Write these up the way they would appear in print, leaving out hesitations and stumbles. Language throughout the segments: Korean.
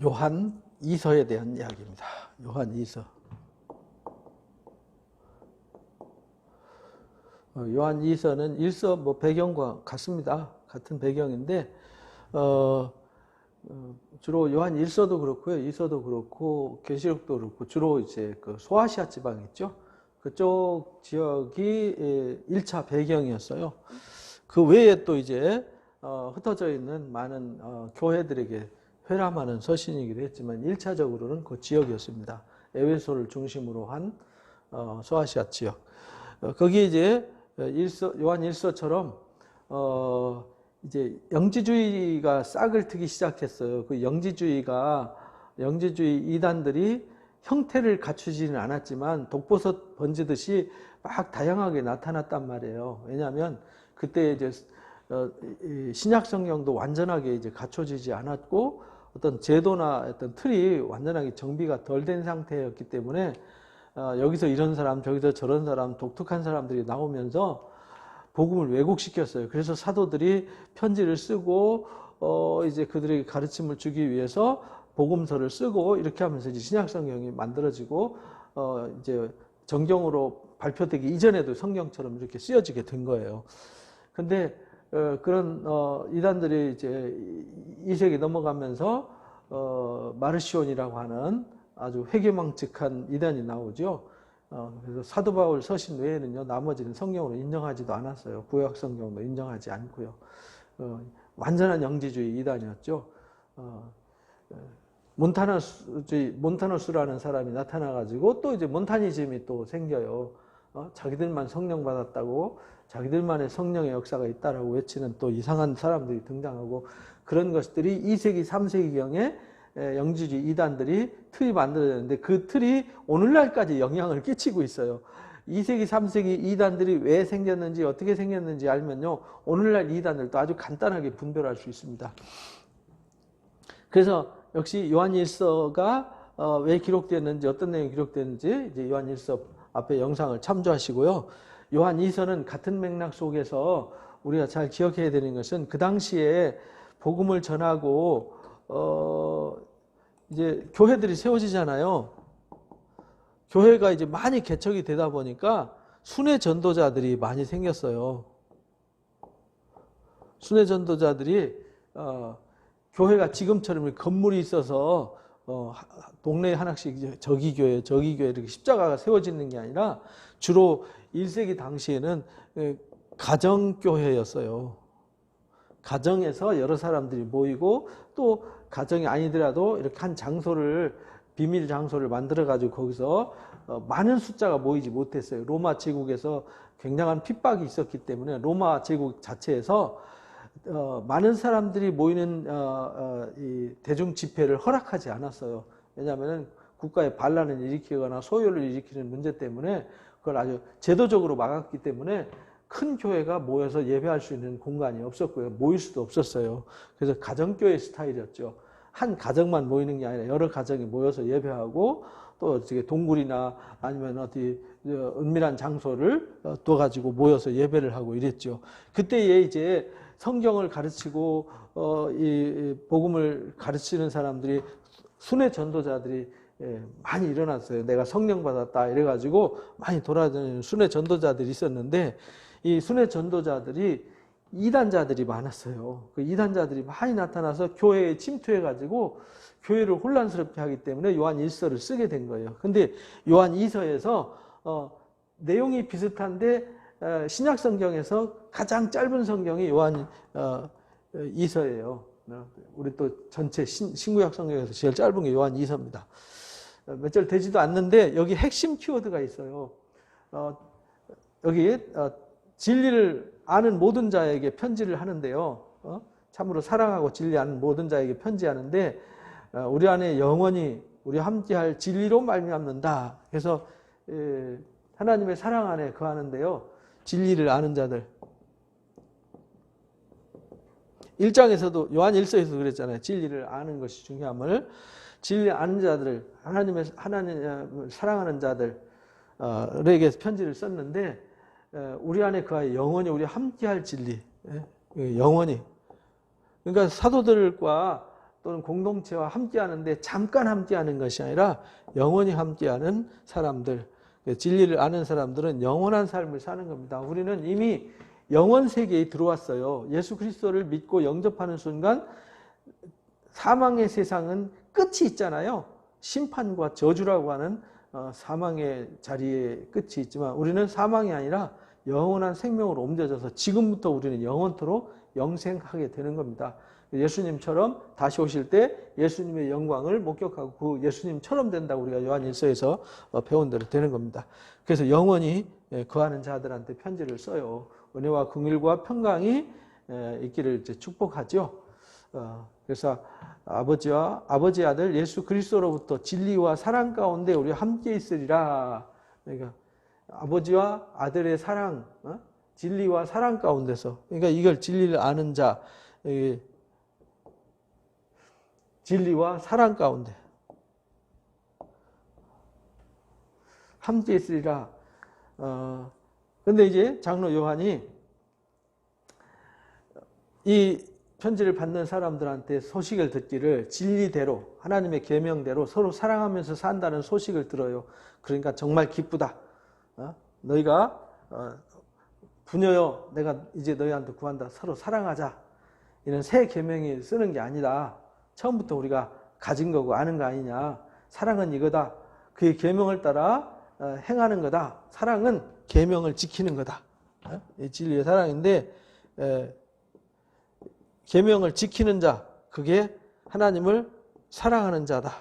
요한 2서에 대한 이야기입니다. 요한 2서. 요한 2서는 1서 뭐 배경과 같습니다. 같은 배경인데 주로 요한 1서도 그렇고요, 2서도 그렇고 계시록도 그렇고 주로 이제 그 소아시아 지방 있죠. 그쪽 지역이 1차 배경이었어요. 그 외에 또 이제 흩어져 있는 많은 교회들에게 회람하는 서신이기도 했지만 1차적으로는 그 지역이었습니다. 에베소를 중심으로 한 소아시아 지역. 거기 이제 요한 1서처럼 이제 영지주의가 싹을 트기 시작했어요. 그 영지주의 이단들이 형태를 갖추지는 않았지만 독버섯 번지듯이 막 다양하게 나타났단 말이에요. 왜냐하면 그때 이제 신약 성경도 완전하게 이제 갖춰지지 않았고 어떤 제도나 어떤 틀이 완전하게 정비가 덜 된 상태였기 때문에 여기서 이런 사람, 저기서 저런 사람, 독특한 사람들이 나오면서 복음을 왜곡시켰어요. 그래서 사도들이 편지를 쓰고 이제 그들에게 가르침을 주기 위해서 복음서를 쓰고 이렇게 하면서 이제 신약 성경이 만들어지고 이제 정경으로 발표되기 이전에도 성경처럼 이렇게 쓰여지게 된 거예요. 근데 그런 이단들이 이제 2세기 넘어가면서 마르시온이라고 하는 아주 회개망측한 이단이 나오죠. 그래서 사도 바울 서신 외에는요, 나머지는 성경으로 인정하지도 않았어요. 구약 성경도 인정하지 않고요. 완전한 영지주의 이단이었죠. 몬타너스라는 사람이 나타나가지고 또 이제 몬타니즘이 또 생겨요. 자기들만 성령 받았다고, 자기들만의 성령의 역사가 있다라고 외치는 또 이상한 사람들이 등장하고, 그런 것들이 2세기, 3세기경에 영지주의 이단들이 틀이 만들어졌는데 그 틀이 오늘날까지 영향을 끼치고 있어요. 2세기, 3세기 이단들이 왜 생겼는지, 어떻게 생겼는지 알면요, 오늘날 이단들도 아주 간단하게 분별할 수 있습니다. 그래서 역시 요한 1서가 왜 기록됐는지, 어떤 내용이 기록됐는지 이제 요한 1서 앞에 영상을 참조하시고요. 요한 2서는 같은 맥락 속에서 우리가 잘 기억해야 되는 것은 그 당시에 복음을 전하고 이제 교회들이 세워지잖아요. 교회가 이제 많이 개척이 되다 보니까 순회 전도자들이 많이 생겼어요. 순회 전도자들이 교회가 지금처럼 건물이 있어서 동네에 하나씩 저기 교회 이렇게 십자가가 세워지는 게 아니라 주로 1세기 당시에는 가정교회였어요. 가정에서 여러 사람들이 모이고 또 가정이 아니더라도 이렇게 한 장소를, 비밀 장소를 만들어 가지고 거기서 많은 숫자가 모이지 못했어요. 로마 제국에서 굉장한 핍박이 있었기 때문에 로마 제국 자체에서 많은 사람들이 모이는 이 대중 집회를 허락하지 않았어요. 왜냐하면 국가에 반란을 일으키거나 소요를 일으키는 문제 때문에 그걸 아주 제도적으로 막았기 때문에 큰 교회가 모여서 예배할 수 있는 공간이 없었고요. 모일 수도 없었어요. 그래서 가정교회 스타일이었죠. 한 가정만 모이는 게 아니라 여러 가정이 모여서 예배하고 또 어떻게 동굴이나 아니면 어디 은밀한 장소를 둬가지고 모여서 예배를 하고 이랬죠. 그때에 이제 성경을 가르치고 이 복음을 가르치는 사람들이, 순회 전도자들이 많이 일어났어요. 내가 성령 받았다 이래가지고 많이 돌아다니는 순회 전도자들이 있었는데, 이 순회 전도자들이 이단자들이 많았어요. 그 이단자들이 많이 나타나서 교회에 침투해가지고 교회를 혼란스럽게 하기 때문에 요한 1서를 쓰게 된 거예요. 근데 요한 2서에서 내용이 비슷한데 신약 성경에서 가장 짧은 성경이 요한 2서예요. 우리 또 전체 신구약 성경에서 제일 짧은 게 요한 2서입니다. 몇 절 되지도 않는데 여기 핵심 키워드가 있어요. 여기 진리를 아는 모든 자에게 편지를 하는데요. 참으로 사랑하고 진리하는 모든 자에게 편지하는데 우리 안에 영원히 우리 함께할 진리로 말미암는다. 그래서 하나님의 사랑 안에 거하는데요. 진리를 아는 자들. 1장에서도 요한 1서에서 그랬잖아요. 진리를 아는 것이 중요함을. 진리 아는 자들을, 하나님을 사랑하는 자들에게 편지를 썼는데 우리 안에 그와 영원히 우리 함께할 진리, 영원히. 그러니까 사도들과 또는 공동체와 함께하는데 잠깐 함께하는 것이 아니라 영원히 함께하는 사람들, 진리를 아는 사람들은 영원한 삶을 사는 겁니다. 우리는 이미 영원 세계에 들어왔어요. 예수 그리스도를 믿고 영접하는 순간 사망의 세상은 끝이 있잖아요. 심판과 저주라고 하는 사망의 자리에 끝이 있지만 우리는 사망이 아니라 영원한 생명으로 옮겨져서 지금부터 우리는 영원토록 영생하게 되는 겁니다. 예수님처럼 다시 오실 때 예수님의 영광을 목격하고 그 예수님처럼 된다고 우리가 요한일서에서 배운 대로 되는 겁니다. 그래서 영원히 거하는 자들한테 편지를 써요. 은혜와 긍휼과 평강이 있기를 이제 축복하죠. 그래서 아버지 아들 예수 그리스도로부터 진리와 사랑 가운데 우리가 함께 있으리라. 그러니까 아버지와 아들의 사랑, 진리와 사랑 가운데서, 그러니까 이걸 진리를 아는 자, 진리와 사랑 가운데 함께 있으리라. 근데 이제 장로 요한이 이 편지를 받는 사람들한테 소식을 듣기를 진리대로 하나님의 계명대로 서로 사랑하면서 산다는 소식을 들어요. 그러니까 정말 기쁘다. 너희가 부녀여 내가 이제 너희한테 구한다. 서로 사랑하자. 이런 새 계명이 쓰는 게 아니라 처음부터 우리가 가진 거고 아는 거 아니냐. 사랑은 이거다. 그의 계명을 따라 행하는 거다. 사랑은 계명을 지키는 거다. 이 진리의 사랑인데 계명을 지키는 자, 그게 하나님을 사랑하는 자다.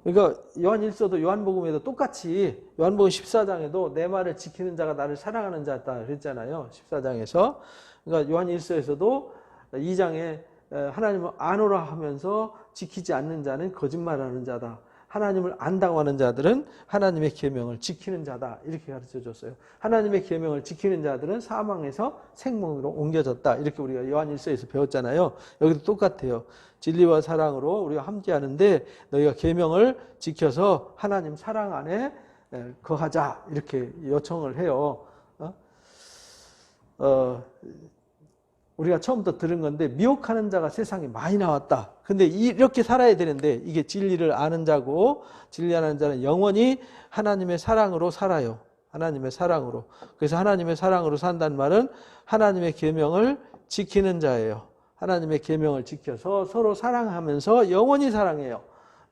그러니까 요한일서도 요한복음에도 똑같이 요한복음 14장에도 내 말을 지키는 자가 나를 사랑하는 자다 그랬잖아요. 14장에서. 그러니까 요한일서에서도 2장에 하나님을 아노라 하면서 지키지 않는 자는 거짓말하는 자다. 하나님을 안다고 하는 자들은 하나님의 계명을 지키는 자다. 이렇게 가르쳐줬어요. 하나님의 계명을 지키는 자들은 사망에서 생명으로 옮겨졌다. 이렇게 우리가 요한일서에서 배웠잖아요. 여기도 똑같아요. 진리와 사랑으로 우리가 함께하는데 너희가 계명을 지켜서 하나님 사랑 안에 거하자. 이렇게 요청을 해요. 우리가 처음부터 들은 건데 미혹하는 자가 세상에 많이 나왔다. 근데 이렇게 살아야 되는데 이게 진리를 아는 자고 진리 아는 자는 영원히 하나님의 사랑으로 살아요. 하나님의 사랑으로. 그래서 하나님의 사랑으로 산다는 말은 하나님의 계명을 지키는 자예요. 하나님의 계명을 지켜서 서로 사랑하면서 영원히 사랑해요.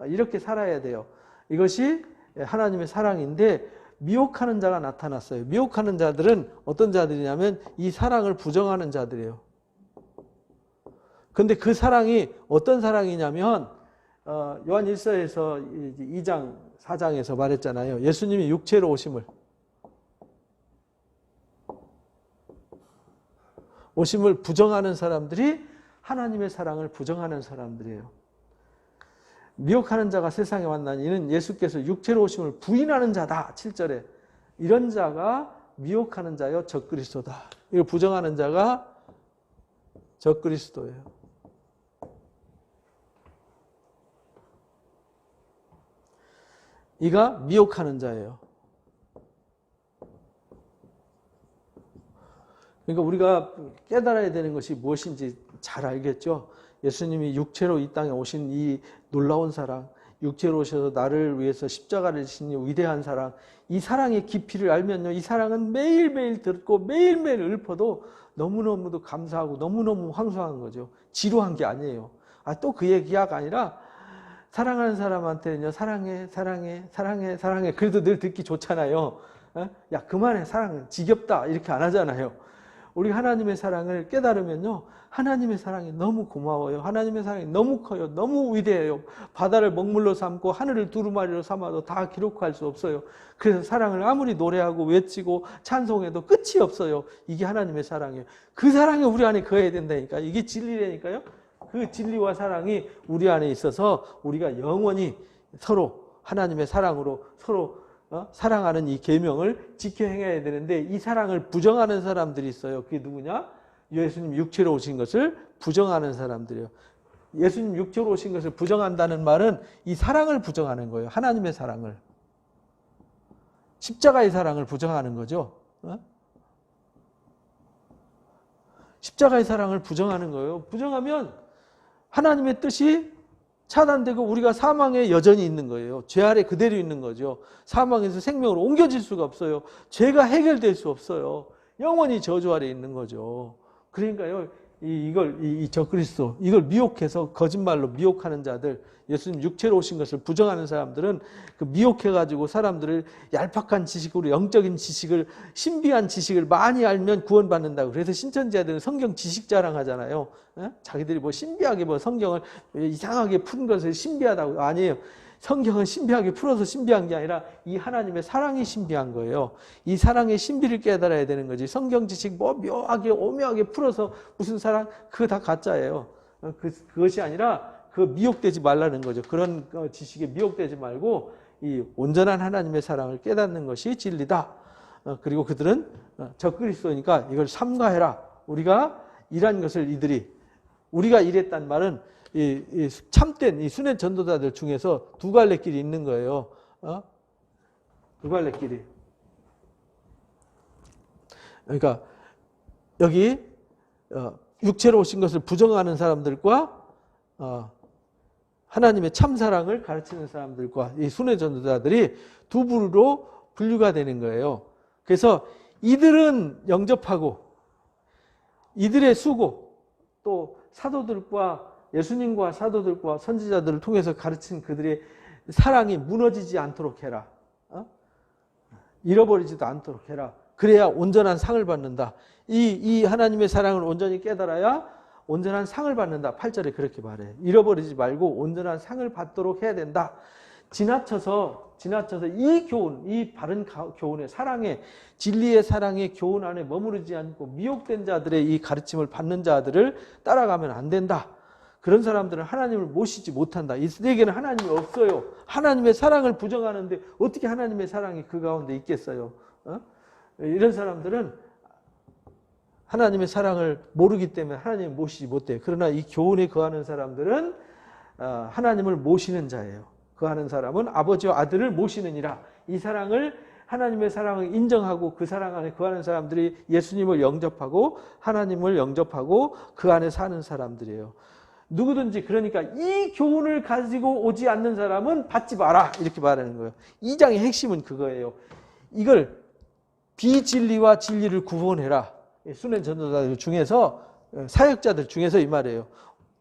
이렇게 살아야 돼요. 이것이 하나님의 사랑인데 미혹하는 자가 나타났어요. 미혹하는 자들은 어떤 자들이냐면 이 사랑을 부정하는 자들이에요. 근데 그 사랑이 어떤 사랑이냐면 요한일서에서 2장 4장에서 말했잖아요. 예수님이 육체로 오심을 부정하는 사람들이 하나님의 사랑을 부정하는 사람들이에요. 미혹하는 자가 세상에 왔나니 이는 예수께서 육체로 오심을 부인하는 자다. 7절에 이런 자가 미혹하는 자여 적그리스도다. 이걸 부정하는 자가 적그리스도예요. 이가 미혹하는 자예요. 그러니까 우리가 깨달아야 되는 것이 무엇인지 잘 알겠죠? 예수님이 육체로 이 땅에 오신 이 놀라운 사랑, 육체로 오셔서 나를 위해서 십자가를 지신 위대한 사랑, 이 사랑의 깊이를 알면요, 이 사랑은 매일매일 듣고 매일매일 읊어도 너무너무도 감사하고 너무너무 황송한 거죠. 지루한 게 아니에요. 또 그 얘기가 아니라 사랑하는 사람한테는요, 사랑해. 그래도 늘 듣기 좋잖아요. 야, 그만해. 사랑 지겹다. 이렇게 안 하잖아요. 우리 하나님의 사랑을 깨달으면요, 하나님의 사랑이 너무 고마워요. 하나님의 사랑이 너무 커요. 너무 위대해요. 바다를 먹물로 삼고 하늘을 두루마리로 삼아도 다 기록할 수 없어요. 그래서 사랑을 아무리 노래하고 외치고 찬송해도 끝이 없어요. 이게 하나님의 사랑이에요. 그 사랑이 우리 안에 거해야 된다니까. 이게 진리라니까요. 그 진리와 사랑이 우리 안에 있어서 우리가 영원히 서로 하나님의 사랑으로 서로 사랑하는 이 계명을 지켜 행해야 되는데 이 사랑을 부정하는 사람들이 있어요. 그게 누구냐? 예수님 육체로 오신 것을 부정하는 사람들이에요. 예수님 육체로 오신 것을 부정한다는 말은 이 사랑을 부정하는 거예요. 하나님의 사랑을. 십자가의 사랑을 부정하는 거죠. 십자가의 사랑을 부정하는 거예요. 부정하면 하나님의 뜻이 차단되고 우리가 사망에 여전히 있는 거예요. 죄 아래 그대로 있는 거죠. 사망에서 생명으로 옮겨질 수가 없어요. 죄가 해결될 수 없어요. 영원히 저주 아래 있는 거죠. 그러니까요, 이 적그리스도, 이걸 미혹해서 거짓말로 미혹하는 자들, 예수님 육체로 오신 것을 부정하는 사람들은 그 미혹해가지고 사람들을 얄팍한 지식으로 영적인 지식을, 신비한 지식을 많이 알면 구원받는다고. 그래서 신천지자들은 성경 지식 자랑하잖아요. 자기들이 뭐 신비하게 뭐 성경을 이상하게 푼 것을 신비하다고. 아니에요. 성경은 신비하게 풀어서 신비한 게 아니라 이 하나님의 사랑이 신비한 거예요. 이 사랑의 신비를 깨달아야 되는 거지. 성경 지식 뭐 묘하게 오묘하게 풀어서 무슨 사랑, 그거 다 가짜예요. 그것이 아니라 그 미혹되지 말라는 거죠. 그런 지식에 미혹되지 말고 이 온전한 하나님의 사랑을 깨닫는 것이 진리다. 그리고 그들은 적그리스도니까 이걸 삼가해라. 우리가 일한 것을 우리가 일했단 말은 이 참된 이 순회 전도자들 중에서 두 갈래 길이 있는 거예요. 두 갈래 길이. 그러니까 여기 육체로 오신 것을 부정하는 사람들과 하나님의 참사랑을 가르치는 사람들과 이 순회 전도자들이 두 부류로 분류가 되는 거예요. 그래서 이들은 영접하고 이들의 수고, 또 사도들과 예수님과 사도들과 선지자들을 통해서 가르친 그들의 사랑이 무너지지 않도록 해라. 잃어버리지도 않도록 해라. 그래야 온전한 상을 받는다. 이 하나님의 사랑을 온전히 깨달아야 온전한 상을 받는다. 8절에 그렇게 말해요. 잃어버리지 말고 온전한 상을 받도록 해야 된다. 지나쳐서 이 교훈, 이 바른 교훈의 사랑의, 진리의 사랑의 교훈 안에 머무르지 않고 미혹된 자들의 이 가르침을 받는 자들을 따라가면 안 된다. 그런 사람들은 하나님을 모시지 못한다. 이 세계에는 하나님이 없어요. 하나님의 사랑을 부정하는데 어떻게 하나님의 사랑이 그 가운데 있겠어요? 이런 사람들은 하나님의 사랑을 모르기 때문에 하나님을 모시지 못해요. 그러나 이 교훈에 거하는 사람들은 하나님을 모시는 자예요. 거하는 사람은 아버지와 아들을 모시느니라. 이 사랑을, 하나님의 사랑을 인정하고 그 사랑 안에 거하는 사람들이 예수님을 영접하고 하나님을 영접하고 그 안에 사는 사람들이에요. 누구든지, 그러니까 이 교훈을 가지고 오지 않는 사람은 받지 마라, 이렇게 말하는 거예요. 이 장의 핵심은 그거예요. 이걸 비진리와 진리를 구분해라. 순회 전도자들 중에서, 사역자들 중에서 이 말이에요.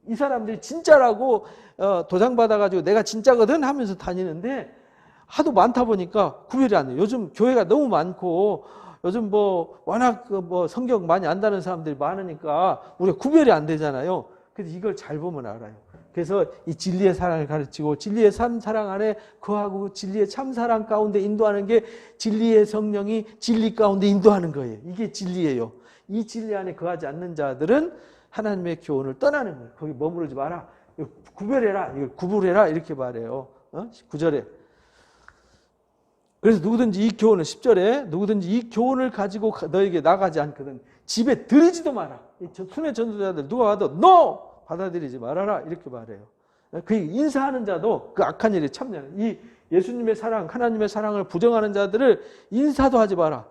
이 사람들이 진짜라고 도장 받아가지고 내가 진짜거든 하면서 다니는데 하도 많다 보니까 구별이 안 돼요. 요즘 교회가 너무 많고 요즘 뭐 워낙 뭐 성경 많이 안다는 사람들이 많으니까 우리가 구별이 안 되잖아요. 그래서 이걸 잘 보면 알아요. 그래서 이 진리의 사랑을 가르치고 진리의 사랑 안에 거하고 진리의 참사랑 가운데 인도하는 게 진리의 성령이 진리 가운데 인도하는 거예요. 이게 진리예요. 이 진리 안에 거하지 않는 자들은 하나님의 교훈을 떠나는 거예요. 거기 머무르지 마라. 이거 구별해라. 이걸 구분해라. 이렇게 말해요. 9절에. 그래서 누구든지 이 교훈을, 10절에 누구든지 이 교훈을 가지고 너에게 나가지 않거든 집에 들이지도 마라. 순회 전도자들 누가 와도 너 받아들이지 말아라. 이렇게 말해요. 그 인사하는 자도 그 악한 일에 참여하는, 이 예수님의 사랑, 하나님의 사랑을 부정하는 자들을 인사도 하지 마라.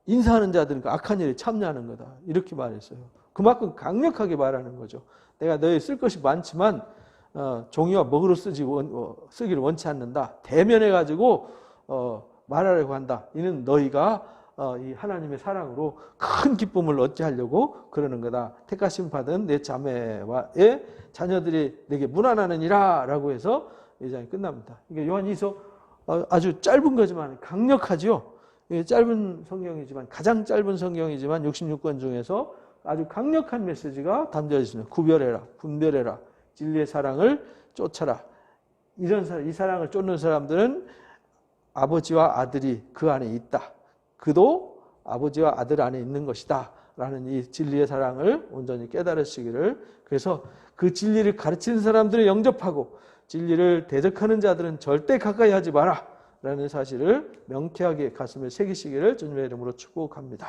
인사하는 자들은 그 악한 일에 참여하는 거다. 이렇게 말했어요. 그만큼 강력하게 말하는 거죠. 내가 너희 쓸 것이 많지만 종이와 먹으로 쓰기를 원치 않는다. 대면해가지고 말하려고 한다. 이는 너희가 이 하나님의 사랑으로 큰 기쁨을 얻게 하려고 그러는 거다. 택하심 받은 내 자매와의 자녀들이 내게 문안하느니라 라고 해서 이 장이 끝납니다. 이게 요한일서 아주 짧은 거지만 강력하죠. 짧은 성경이지만, 가장 짧은 성경이지만 66권 중에서 아주 강력한 메시지가 담겨져 있습니다. 구별해라, 분별해라, 진리의 사랑을 쫓아라. 이 사랑을 쫓는 사람들은 아버지와 아들이 그 안에 있다. 그도 아버지와 아들 안에 있는 것이다. 라는 이 진리의 사랑을 온전히 깨달으시기를. 그래서 그 진리를 가르치는 사람들을 영접하고 진리를 대적하는 자들은 절대 가까이 하지 마라. 라는 사실을 명쾌하게 가슴에 새기시기를 주님의 이름으로 축복합니다.